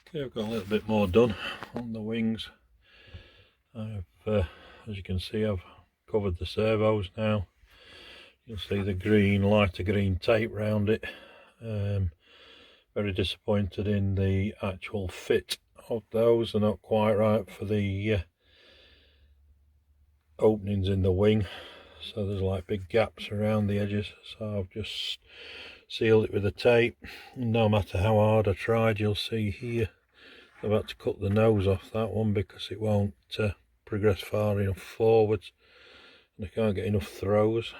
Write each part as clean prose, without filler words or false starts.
Okay, I've got a little bit more done on the wings. As you can see, I've covered the servos now. You'll see the green, lighter green tape round it. Very disappointed in the actual fit of those. They're not quite right for the openings in the wing, so there's like big gaps around the edges, so I've just sealed it with the tape. No matter how hard I tried, you'll see here I've had to cut the nose off that one because it won't progress far enough forwards and I can't get enough throws.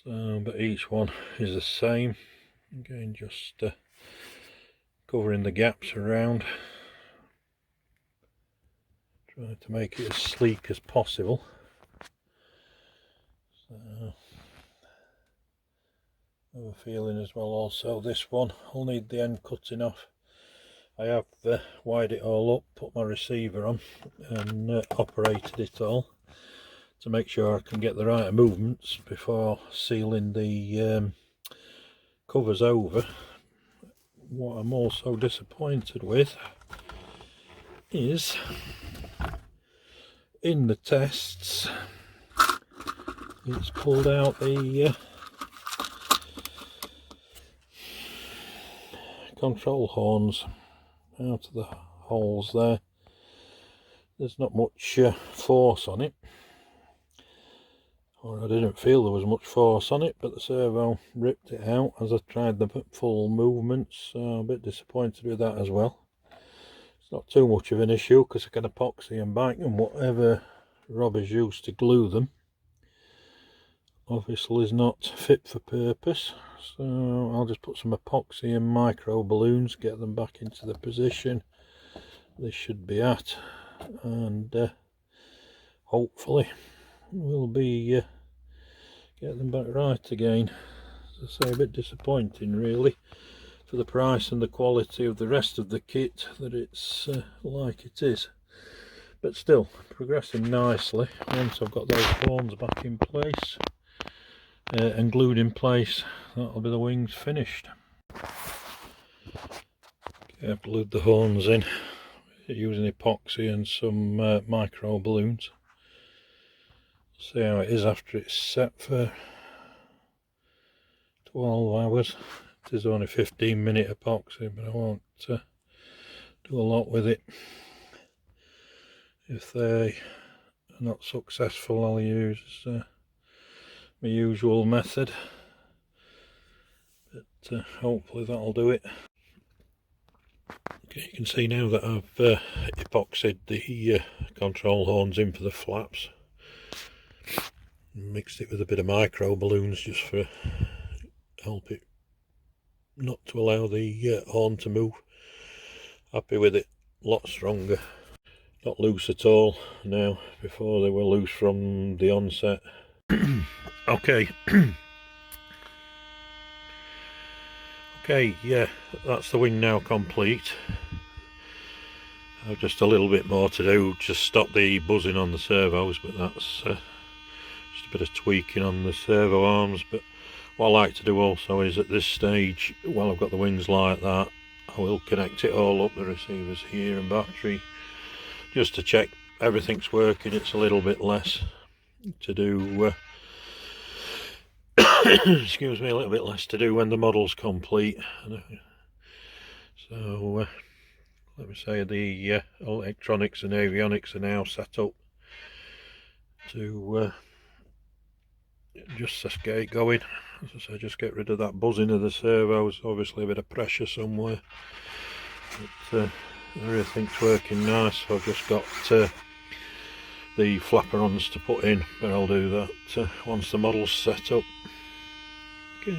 So, but each one is the same. Again, just covering the gaps around, trying to make it as sleek as possible. So, I have a feeling as well also this one will need the end cutting off. I have wired it all up, put my receiver on and operated it all to make sure I can get the right movements before sealing the covers over. What I'm also disappointed with is in the tests it's pulled out the control horns out of the holes there. There's not much force on it, or I didn't feel there was much force on it, but the servo ripped it out as I tried the full movements, so I'm a bit disappointed with that as well. It's not too much of an issue because I can epoxy and bike and whatever Robbe's used to glue them obviously is not fit for purpose, so I'll just put some epoxy and micro balloons, get them back into the position they should be at, and hopefully we'll be get them back right again. As I say, a bit disappointing really for the price and the quality of the rest of the kit that it's like it is, but still progressing nicely. Once I've got those horns back in place and glued in place, that'll be the wings finished. Okay, I've glued the horns in using epoxy and some micro balloons. See how it is after it's set for 12 hours. It is only 15-minute epoxy, but I won't do a lot with it. If they are not successful, I'll use my usual method, but hopefully that'll do it. Okay, you can see now that I've epoxied the control horns in for the flaps, mixed it with a bit of micro balloons just for help it not to allow the horn to move. Happy with it, a lot stronger, not loose at all now. Before they were loose from the onset. Okay. Okay, yeah, that's the wing now complete. I've just a little bit more to do, just stop the buzzing on the servos, but that's just a bit of tweaking on the servo arms. But what I like to do also is at this stage, while I've got the wings like that, I will connect it all up, the receivers here and battery, just to check everything's working. It's a little bit less to do excuse me, a little bit less to do when the model's complete. So let me say the electronics and avionics are now set up to just get going. As I say, just get rid of that buzzing of the servos. Obviously a bit of pressure somewhere, but everything's working nice. I've just got the flapper-ons to put in, but I'll do that once the model's set up. Okay.